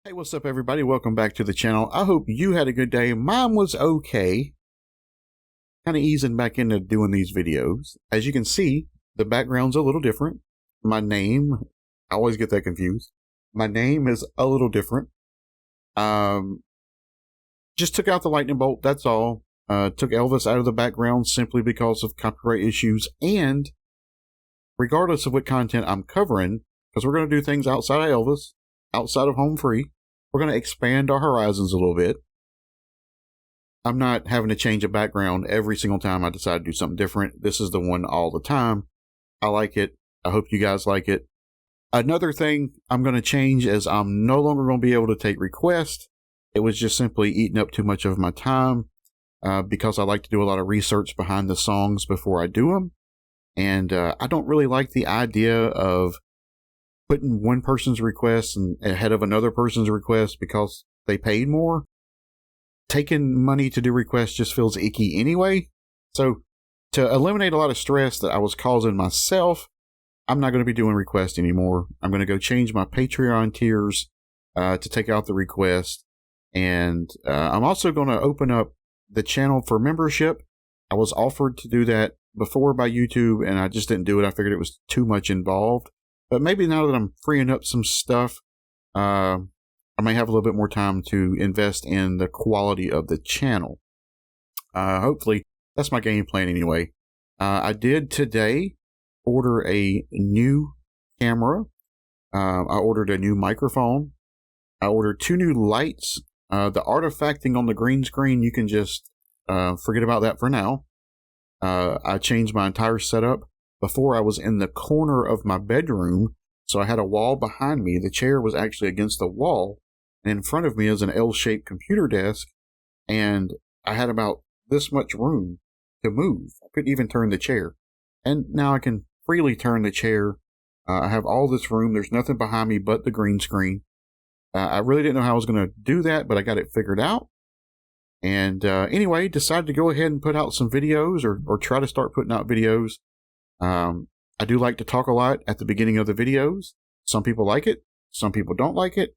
Hey, what's up, everybody? Welcome back to the channel. I hope you had a good day. Mine was okay. Kind of easing back into doing these videos. As you can see, the background's a little different. My name, I always get that confused. My name is a little different. Just took out the lightning bolt, that's all. Took Elvis out of the background simply because of copyright issues. And regardless of what content I'm covering, because we're going to do things outside of Elvis, outside of home free, we're going to expand our horizons a little bit. I'm not having to change a background every single time I decide to do something different. This is the one all the time. I like it. I hope you guys like it. Another thing I'm going to change is I'm no longer going to be able to take requests. It was just simply eating up too much of my time because I like to do a lot of research behind the songs before I do them. And I don't really like the idea of putting one person's request ahead of another person's request because they paid more. Taking money to do requests just feels icky anyway. So to eliminate a lot of stress that I was causing myself, I'm not going to be doing requests anymore. I'm going to go change my Patreon tiers to take out the request. And I'm also going to open up the channel for membership. I was offered to do that before by YouTube and I just didn't do it. I figured it was too much involved. But maybe now that I'm freeing up some stuff, I may have a little bit more time to invest in the quality of the channel. Hopefully, that's my game plan anyway. I did today order a new camera. I ordered a new microphone. I ordered 2 new lights. The artifacting on the green screen, you can just forget about that for now. I changed my entire setup. Before I was in the corner of my bedroom, so I had a wall behind me. The chair was actually against the wall, and in front of me is an L-shaped computer desk, and I had about this much room to move. I couldn't even turn the chair, and now I can freely turn the chair. I have all this room. There's nothing behind me but the green screen. I really didn't know how I was going to do that, but I got it figured out. And anyway, decided to go ahead and put out some videos or try to start putting out videos. I do like to talk a lot at the beginning of the videos. Some people like it. Some people don't like it.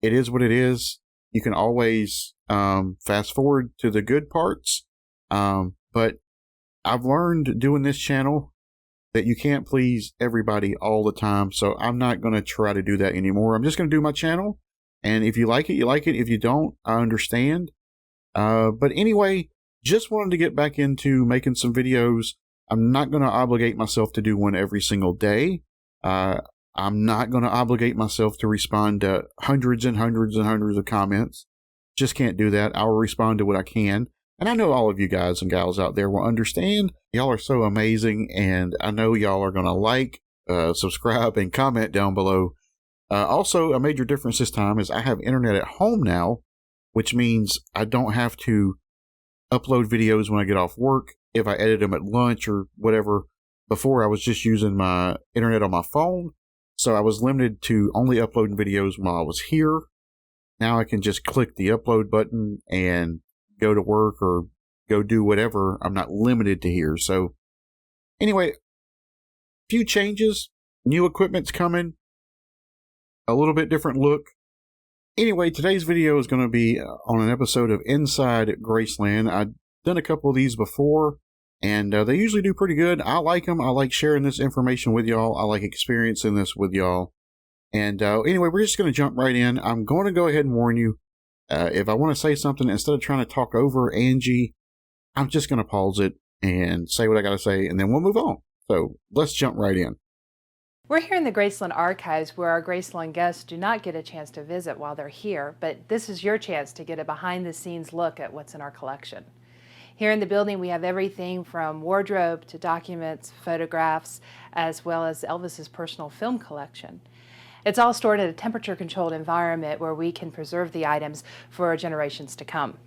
It is what it is. You can always fast forward to the good parts. But I've learned doing this channel that you can't please everybody all the time. So I'm not going to try to do that anymore. I'm just going to do my channel. And if you like it, you like it. If you don't, I understand. But anyway, just wanted to get back into making some videos. I'm not going to obligate myself to do one every single day. I'm not going to obligate myself to respond to hundreds and hundreds and hundreds of comments. Just can't do that. I'll respond to what I can. And I know all of you guys and gals out there will understand. Y'all are so amazing. And I know y'all are going to like, subscribe, and comment down below. Also, a major difference this time is I have internet at home now, which means I don't have to upload videos when I get off work. If I edit them at lunch or whatever. Before I was just using my internet on my phone, so I was limited to only uploading videos while I was here. Now I can just click the upload button and go to work or go do whatever. I'm not limited to here. So anyway, few changes, new equipment's coming, a little bit different look. Anyway, today's video is going to be on an episode of Inside Graceland. I've done a couple of these before. And they usually do pretty good. I like them. I like sharing this information with y'all. I like experiencing this with y'all. And anyway, we're just going to jump right in. I'm going to go ahead and warn you. If I want to say something, instead of trying to talk over Angie, I'm just going to pause it and say what I got to say, and then we'll move on. So let's jump right in. We're here in the Graceland archives where our Graceland guests do not get a chance to visit while they're here, but this is your chance to get a behind-the-scenes look at what's in our collection. Here in the building, we have everything from wardrobe to documents, photographs, as well as Elvis's personal film collection. It's all stored in a temperature-controlled environment where we can preserve the items for generations to come.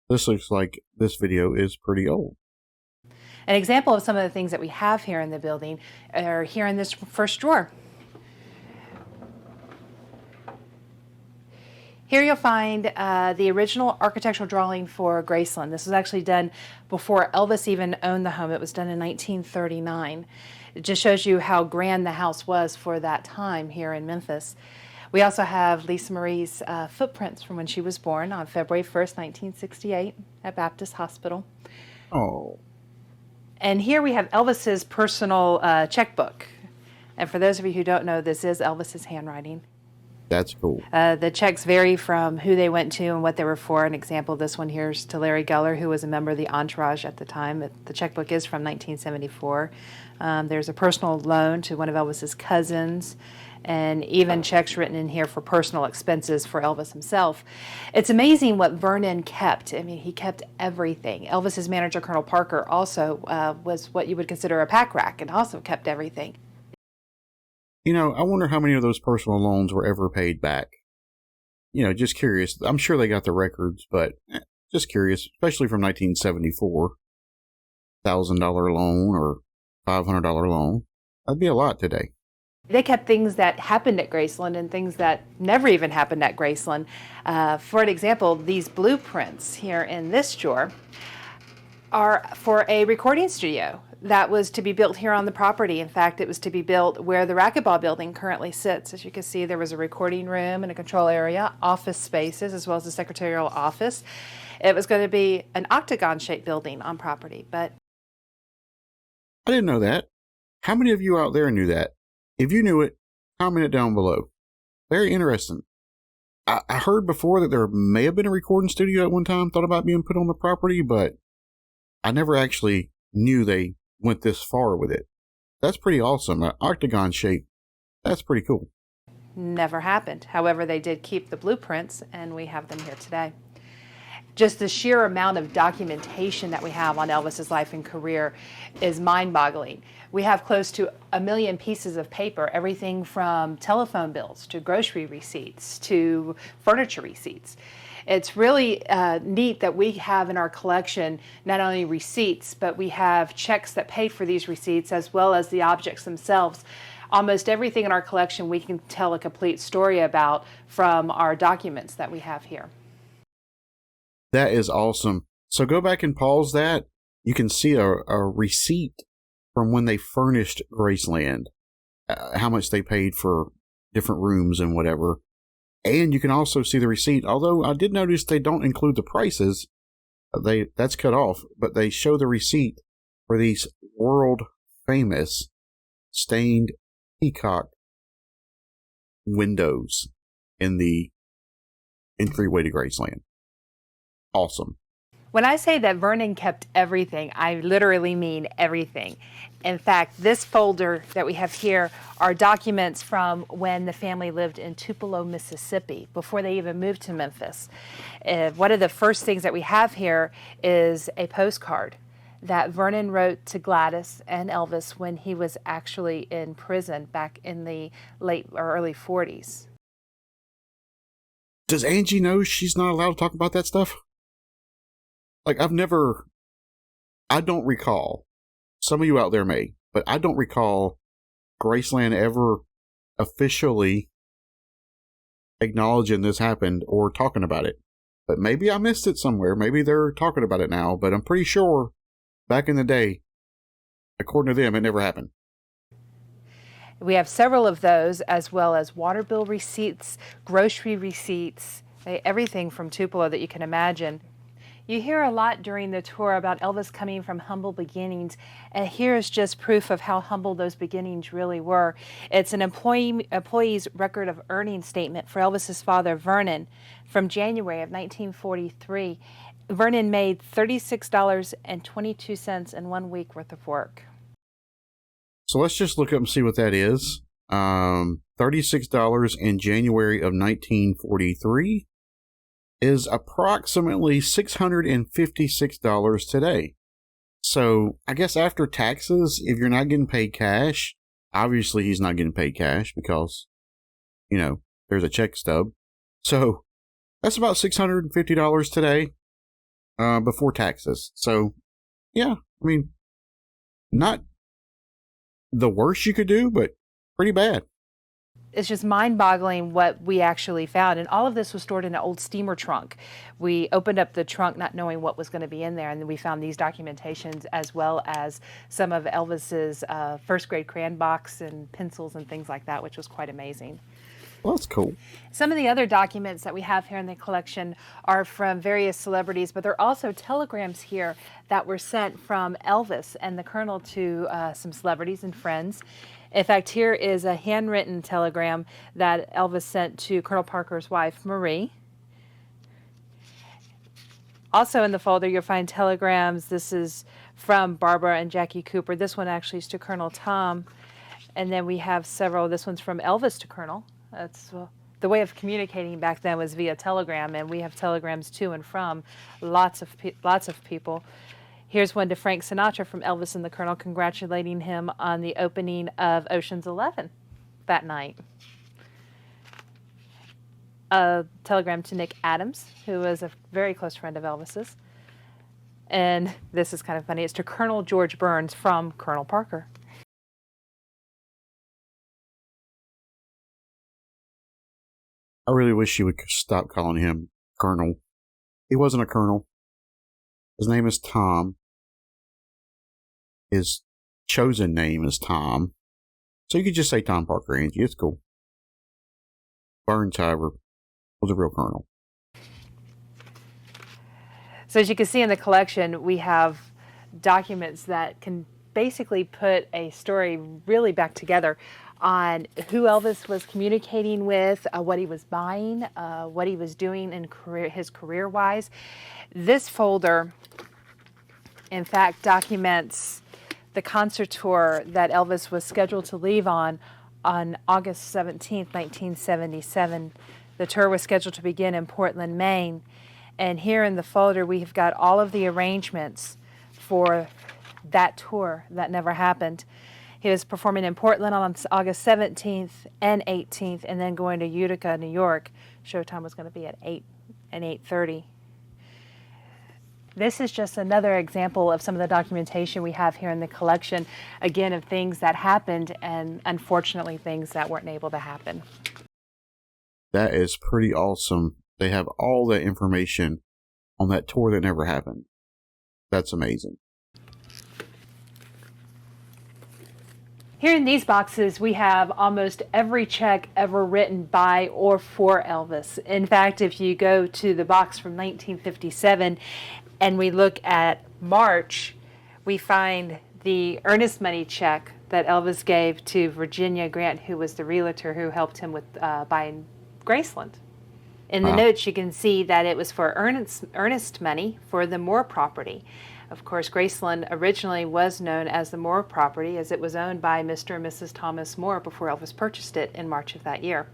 This looks like this video is pretty old. An example of some of the things that we have here in the building are here in this first drawer. Here you'll find the original architectural drawing for Graceland. This was actually done before Elvis even owned the home. It was done in 1939. It just shows you how grand the house was for that time here in Memphis. We also have Lisa Marie's footprints from when she was born on February 1st, 1968 at Baptist Hospital. Oh, And here we have Elvis's personal checkbook. And for those of you who don't know, this is Elvis's handwriting. that's cool. The checks vary from who they went to and what they were for. An example of this one here is to Larry Geller, who was a member of the entourage at the time. The checkbook is from 1974. There's a personal loan to one of Elvis's cousins, and even checks written in here for personal expenses for Elvis himself. It's amazing what Vernon kept. I mean, he kept everything. Elvis's manager, Colonel Parker, also was what you would consider a pack rat and also kept everything. You know, I wonder how many of those personal loans were ever paid back. You know, just curious. I'm sure they got the records, but just curious, especially from 1974. $1,000 loan or $500 loan. That'd be a lot today. They kept things that happened at Graceland and things that never even happened at Graceland. For an example, these blueprints here in this drawer are for a recording studio that was to be built here on the property. In fact, it was to be built where the racquetball building currently sits. As you can see, there was a recording room and a control area, office spaces, as well as a secretarial office. It was going to be an octagon-shaped building on property, but I didn't know that. How many of you out there knew that? If you knew it, comment it down below. Very interesting. I heard before that there may have been a recording studio at one time, thought about being put on the property, but I never actually knew they went this far with it. That's pretty awesome. An octagon shape. That's pretty cool. never happened. However, they did keep the blueprints, and we have them here today. Just the sheer amount of documentation that we have on Elvis's life and career is mind-boggling. We have close to 1 million pieces of paper, everything from telephone bills to grocery receipts to furniture receipts. It's really neat that we have in our collection not only receipts, but we have checks that pay for these receipts as well as the objects themselves. Almost everything in our collection we can tell a complete story about from our documents that we have here. That is awesome. So go back and pause that. You can see a receipt from when they furnished Graceland, how much they paid for different rooms and whatever. And you can also see the receipt. Although I did notice they don't include the prices. That's cut off, but they show the receipt for these world famous stained peacock windows in the entryway to Graceland. Awesome. When I say that Vernon kept everything, I literally mean everything. In fact, this folder that we have here are documents from when the family lived in Tupelo, Mississippi, before they even moved to Memphis. One of the first things that we have here is a postcard that Vernon wrote to Gladys and Elvis when he was actually in prison back in the late or early 40s. Does Angie know she's not allowed to talk about that stuff? Like, I don't recall, some of you out there may, but I don't recall Graceland ever officially acknowledging this happened or talking about it. But maybe I missed it somewhere. Maybe they're talking about it now, but I'm pretty sure back in the day, according to them, it never happened. We have several of those, as well as water bill receipts, grocery receipts, everything from Tupelo that you can imagine. You hear a lot during the tour about Elvis coming from humble beginnings, and here's just proof of how humble those beginnings really were. It's an employee's record of earnings statement for Elvis's father, Vernon, from January of 1943. Vernon made $36.22 in 1 week worth of work. So let's just look up and see what that is. $36 in January of 1943. Is approximately $656 today. So I guess after taxes, if you're not getting paid cash, obviously he's not getting paid cash because, you know, there's a check stub. So that's about $650 today before taxes. So yeah, I mean, not the worst you could do, but pretty bad. It's just mind-boggling what we actually found. And all of this was stored in an old steamer trunk. We opened up the trunk not knowing what was going to be in there, and then we found these documentations as well as some of Elvis's first grade crayon box and pencils and things like that, which was quite amazing. Well, that's cool. Some of the other documents that we have here in the collection are from various celebrities, but there are also telegrams here that were sent from Elvis and the Colonel to some celebrities and friends. In fact, here is a handwritten telegram that Elvis sent to Colonel Parker's wife, Marie. Also in the folder, you'll find telegrams. This is from Barbara and Jackie Cooper. This one actually is to Colonel Tom. And then we have several. This one's from Elvis to Colonel. That's the way of communicating back then was via telegram, and we have telegrams to and from lots of people. Here's one to Frank Sinatra from Elvis and the Colonel, congratulating him on the opening of Ocean's 11 that night. A telegram to Nick Adams, who was a very close friend of Elvis's. And this is kind of funny. It's to Colonel George Burns from Colonel Parker. I really wish you would stop calling him Colonel. He wasn't a colonel. His name is Tom. His chosen name is Tom. So you could just say Tom Parker, Angie. It's cool. Burns, however, was a real colonel. So as you can see in the collection, we have documents that can basically put a story really back together on who Elvis was communicating with, what he was buying, what he was doing in his career-wise. This folder, in fact, documents the concert tour that Elvis was scheduled to leave on August 17th, 1977. The tour was scheduled to begin in Portland, Maine. And here in the folder, we've got all of the arrangements for that tour that never happened. He was performing in Portland on August 17th and 18th, and then going to Utica, New York. Showtime was going to be at 8 and 8:30. This is just another example of some of the documentation we have here in the collection, again, of things that happened and unfortunately things that weren't able to happen. That is pretty awesome. They have all that information on that tour that never happened. That's amazing. Here in these boxes, we have almost every check ever written by or for Elvis. In fact, if you go to the box from 1957 and we look at March, we find the earnest money check that Elvis gave to Virginia Grant, who was the realtor who helped him with buying Graceland. In the notes, you can see that it was for earnest money for the Moore property. Of course, Graceland originally was known as the Moore property, as it was owned by Mr. and Mrs. Thomas Moore before Elvis purchased it in March of that year.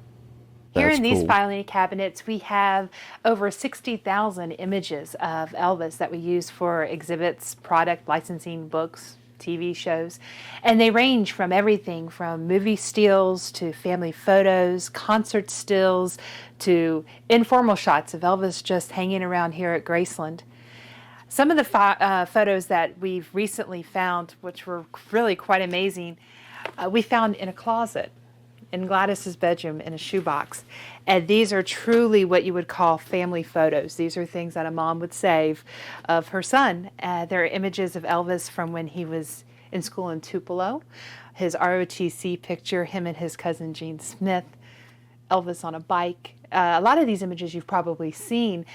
Here in these filing cabinets, we have over 60,000 images of Elvis that we use for exhibits, product licensing, books, TV shows. And they range from everything from movie stills to family photos, concert stills, to informal shots of Elvis just hanging around here at Graceland. Some of the photos that we've recently found, which were really quite amazing, we found in a closet in Gladys's bedroom in a shoebox. And these are truly what you would call family photos. These are things that a mom would save of her son. They're images of Elvis from when he was in school in Tupelo, his ROTC picture, him and his cousin Gene Smith, Elvis on a bike. A lot of these images you've probably seen.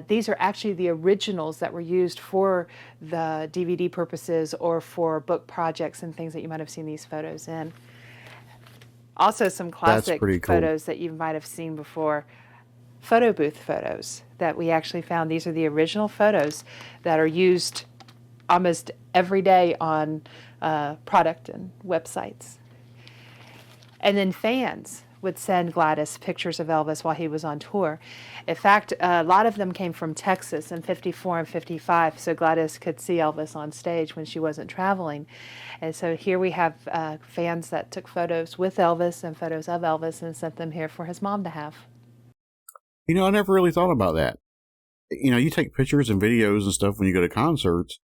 These are actually the originals that were used for the DVD purposes or for book projects and things that you might have seen these photos in. Also some classic photos that you might have seen before. Photo booth photos that we actually found. These are the original photos that are used almost every day on product and websites. And then fans would send Gladys pictures of Elvis while he was on tour. In fact, a lot of them came from Texas in 54 and 55, so Gladys could see Elvis on stage when she wasn't traveling. And so here we have fans that took photos with Elvis and photos of Elvis and sent them here for his mom to have. You know, I never really thought about that. You know, you take pictures and videos and stuff when you go to concerts,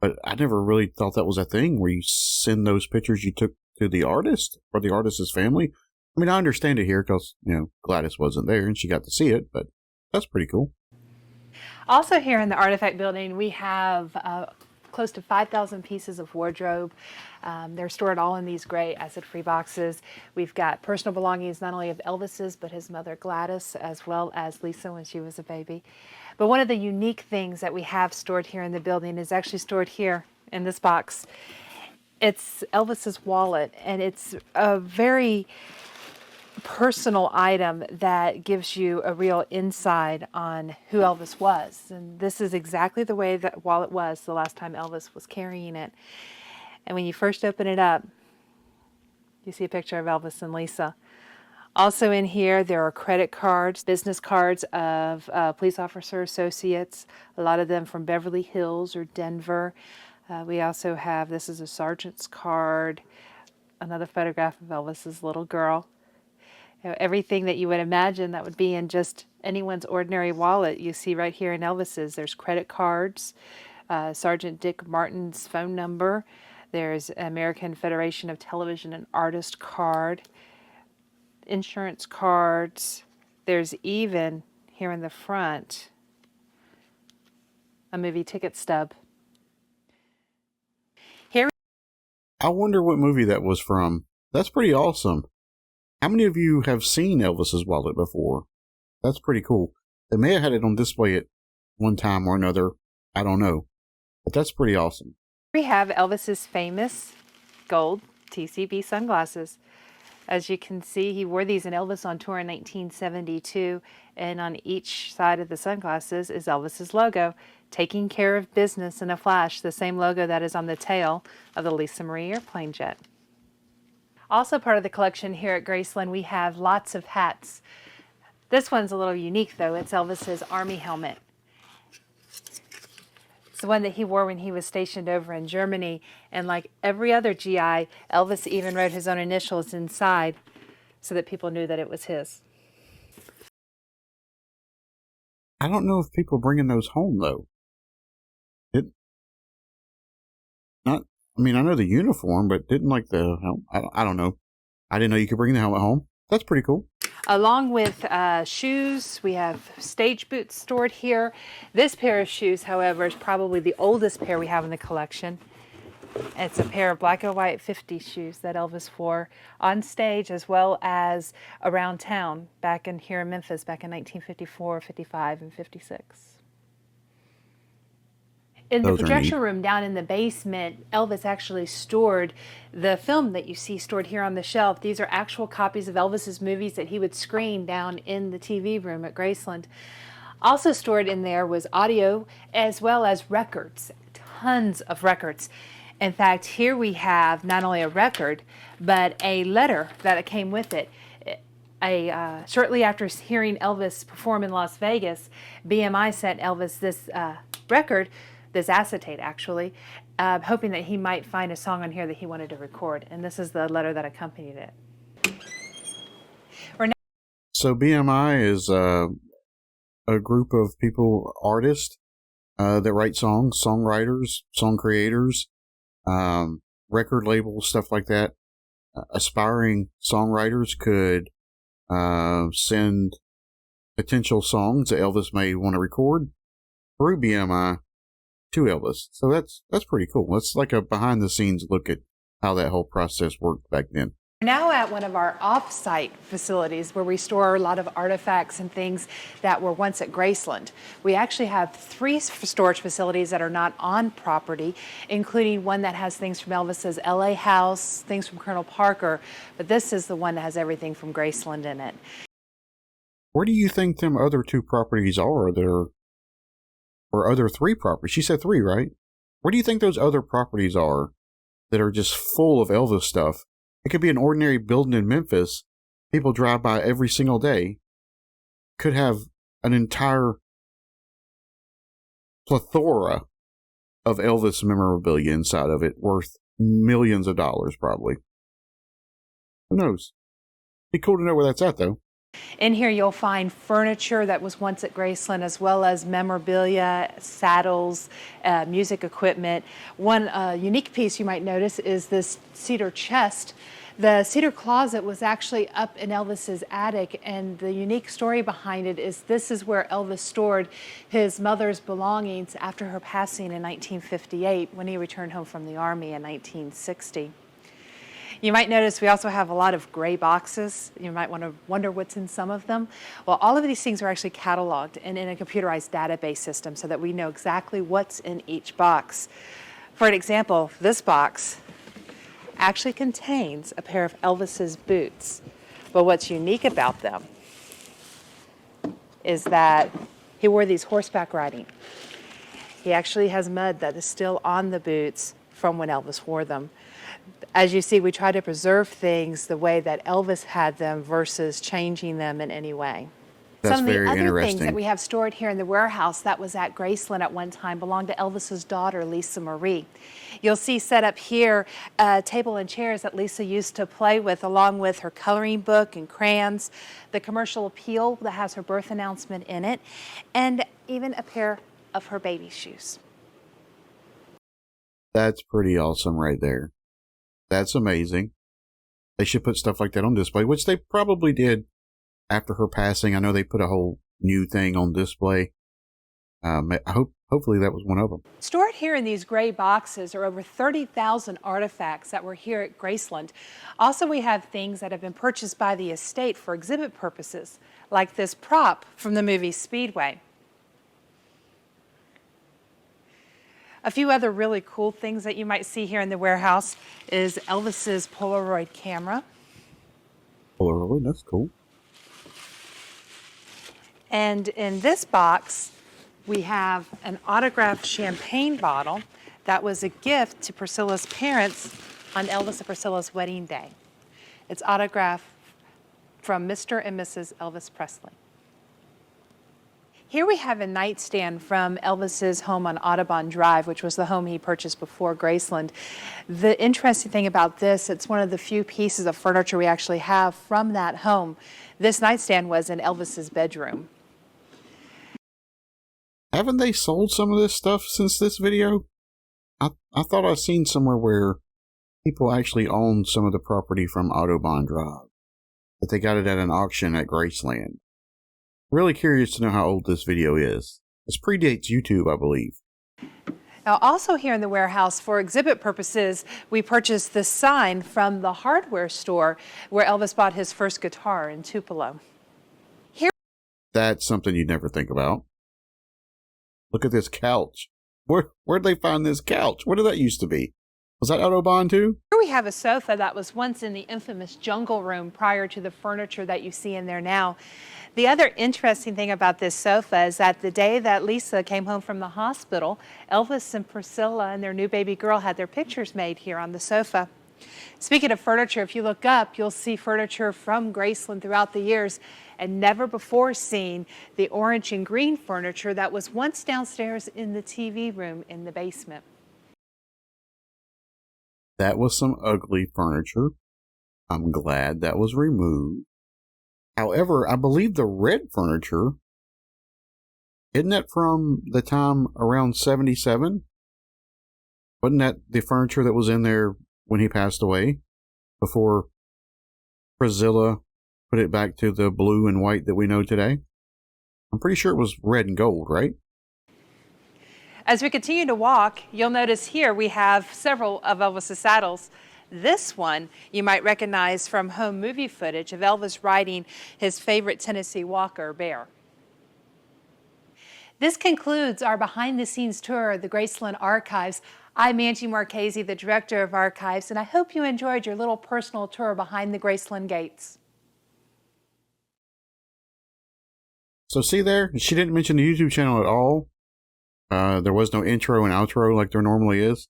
but I never really thought that was a thing where you send those pictures you took to the artist or the artist's family. I mean, I understand it here because, you know, Gladys wasn't there and she got to see it, but that's pretty cool. Also here in the Artifact Building, we have close to 5,000 pieces of wardrobe. They're stored all in these gray acid-free boxes. We've got personal belongings not only of Elvis's, but his mother Gladys, as well as Lisa when she was a baby. But one of the unique things that we have stored here in the building is actually stored here in this box. It's Elvis's wallet, and it's a very personal item that gives you a real insight on who Elvis was. And this is exactly the way that wallet was the last time Elvis was carrying it. And when you first open it up, you see a picture of Elvis and Lisa. Also in here, there are credit cards, business cards of police officer associates, a lot of them from Beverly Hills or Denver. We also have, this is a sergeant's card, another photograph of Elvis's little girl. Everything that you would imagine that would be in just anyone's ordinary wallet, you see right here in Elvis's. There's credit cards, Sergeant Dick Martin's phone number. There's American Federation of Television and Artist card, insurance cards. There's even, here in the front, a movie ticket stub. Here, I wonder what movie that was from. That's pretty awesome. How many of you have seen Elvis's wallet before? That's pretty cool. They may have had it on display at one time or another. I don't know. But that's pretty awesome. we have Elvis's famous gold TCB sunglasses. As you can see, he wore these in Elvis on tour in 1972, and on each side of the sunglasses is Elvis's logo, taking care of business in a flash, the same logo that is on the tail of the Lisa Marie airplane jet. Also part of the collection here at Graceland, we have lots of hats. This one's a little unique though. It's Elvis's Army helmet. It's the one that he wore when he was stationed over in Germany, and like every other GI, Elvis even wrote his own initials inside so that people knew that it was his. I don't know if people bringing those home though. I mean, I know the uniform, but didn't like the helmet. I don't know. I didn't know you could bring the helmet home. That's pretty cool. Along with shoes, we have stage boots stored here. This pair of shoes, however, is probably the oldest pair we have in the collection. It's a pair of black and white 50 shoes that Elvis wore on stage as well as around town back in here in Memphis back in 1954, 55, and 56. In the projection room down in the basement, Elvis actually stored the film that you see stored here on the shelf. These are actual copies of Elvis's movies that he would screen down in the TV room at Graceland. Also stored in there was audio as well as records, tons of records. In fact, here we have not only a record, but a letter that came with it. Shortly after hearing Elvis perform in Las Vegas, BMI sent Elvis this record, this acetate actually, hoping that he might find a song on here that he wanted to record. And this is the letter that accompanied it. So BMI is a group of people, artists that write songs, songwriters, song creators, record labels, stuff like that. Aspiring songwriters could send potential songs that Elvis may want to record through BMI to Elvis. So that's pretty cool. That's like a behind the scenes look at how that whole process worked back then. We're now at one of our off-site facilities where we store a lot of artifacts and things that were once at Graceland. We actually have 3 storage facilities that are not on property, including one that has things from Elvis's LA house, things from Colonel Parker, but this is the one that has everything from Graceland in it. Where do you think them other 2 properties are that are, or other 3 properties? She said 3, right? Where do you think those other properties are that are just full of Elvis stuff? It could be an ordinary building in Memphis. People drive by every single day. Could have an entire plethora of Elvis memorabilia inside of it, worth millions of dollars probably. Who knows? Be cool to know where that's at, though. In here you'll find furniture that was once at Graceland, as well as memorabilia, saddles, music equipment. One unique piece you might notice is this cedar chest. The cedar closet was actually up in Elvis's attic, and the unique story behind it is this is where Elvis stored his mother's belongings after her passing in 1958 when he returned home from the Army in 1960. You might notice we also have a lot of gray boxes. You might want to wonder what's in some of them. Well, all of these things are actually cataloged and in a computerized database system so that we know exactly what's in each box. For an example, this box actually contains a pair of Elvis's boots. But what's unique about them is that he wore these horseback riding. He actually has mud that is still on the boots from when Elvis wore them. As you see, we try to preserve things the way that Elvis had them versus changing them in any way. That's Some of the very other interesting. things that we have stored here in the warehouse that was at Graceland at one time belonged to Elvis's daughter, Lisa Marie. You'll see set up here a table and chairs that Lisa used to play with, along with her coloring book and crayons, the commercial appeal that has her birth announcement in it, and even a pair of her baby shoes. That's pretty awesome right there. That's amazing. They should put stuff like that on display, which they probably did after her passing. I know they put a whole new thing on display. Hopefully that was one of them. Stored here in these gray boxes are over 30,000 artifacts that were here at Graceland. Also, we have things that have been purchased by the estate for exhibit purposes, like this prop from the movie Speedway. A few other really cool things that you might see here in the warehouse is Elvis's Polaroid camera. Polaroid, that's cool. And in this box, we have an autographed champagne bottle that was a gift to Priscilla's parents on Elvis and Priscilla's wedding day. It's autographed from Mr. and Mrs. Elvis Presley. Here we have a nightstand from Elvis's home on Audubon Drive, which was the home he purchased before Graceland. The interesting thing about this, it's one of the few pieces of furniture we actually have from that home. This nightstand was in Elvis's bedroom. Haven't they sold some of this stuff since this video? I thought I'd seen somewhere where people actually owned some of the property from Audubon Drive, but they got it at an auction at Graceland. Really curious to know how old this video is. This predates YouTube, I believe. Now, also here in the warehouse for exhibit purposes, we purchased this sign from the hardware store where Elvis bought his first guitar in Tupelo. That's something you'd never think about. Look at this couch. Where'd they find this couch? Where did that used to be? Was that Audubon too? Here we have a sofa that was once in the infamous jungle room prior to the furniture that you see in there now. The other interesting thing about this sofa is that the day that Lisa came home from the hospital, Elvis and Priscilla and their new baby girl had their pictures made here on the sofa. Speaking of furniture, if you look up, you'll see furniture from Graceland throughout the years, and never before seen the orange and green furniture that was once downstairs in the TV room in the basement. That was some ugly furniture. I'm glad that was removed. However, I believe the red furniture, isn't that from the time around 77? Wasn't that the furniture that was in there when he passed away? Before Priscilla put it back to the blue and white that we know today? I'm pretty sure it was red and gold, right? As we continue to walk, you'll notice here we have several of Elvis's saddles. This one you might recognize from home movie footage of Elvis riding his favorite Tennessee Walker Bear. This concludes our behind-the-scenes tour of the Graceland Archives. I'm Angie Marchese, the Director of Archives, and I hope you enjoyed your little personal tour behind the Graceland gates. So see there, she didn't mention the YouTube channel at all. There was no intro and outro like there normally is.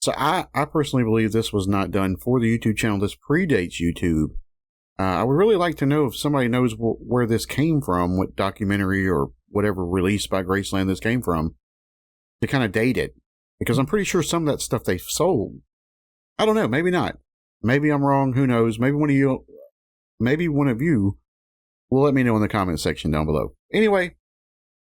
So I personally believe this was not done for the YouTube channel. This predates YouTube. I would really like to know if somebody knows where this came from, what documentary or whatever released by Graceland this came from, to kind of date it. Because I'm pretty sure some of that stuff they've sold. I don't know, maybe not. Maybe I'm wrong, who knows. Maybe one of you well, let me know in the comment section down below. Anyway,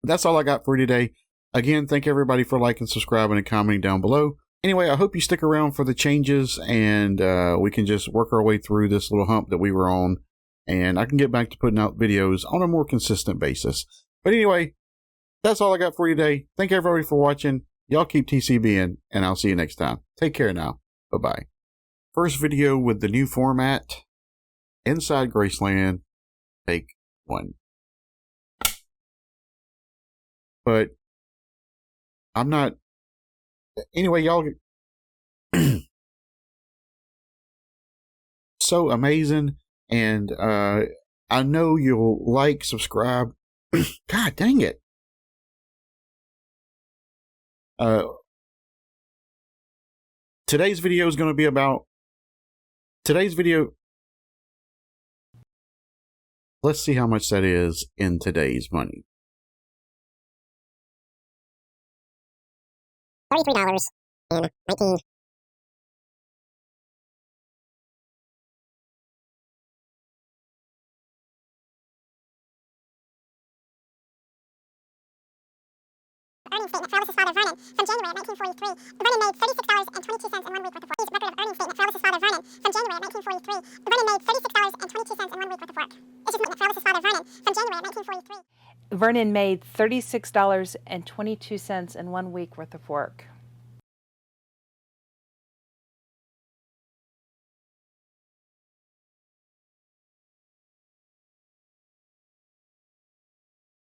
that's all I got for you today. Again, thank everybody for liking, subscribing, and commenting down below. Anyway, I hope you stick around for the changes, and we can just work our way through this little hump that we were on, and I can get back to putting out videos on a more consistent basis. But anyway, that's all I got for you today. Thank everybody for watching. Y'all keep TCBing, and I'll see you next time. Take care now. Bye-bye. First video with the new format, inside Graceland, take 1. But I'm not... Anyway, y'all... so amazing, and I know you'll like, subscribe. God dang it. Today's video is going to be about... Today's video... Let's see how much that is in today's money. $33.19. Earnings statement for Elvis's father Vernon from January of 1943. Vernon made $36.22 in 1 week worth of work. Record of earnings statement for Elvis's father Vernon from January of 1943. Vernon made $36.22 in 1 week worth of work. It's just for Elvis's father Vernon from January of 1943. Vernon made $36.22 in 1 week worth of work.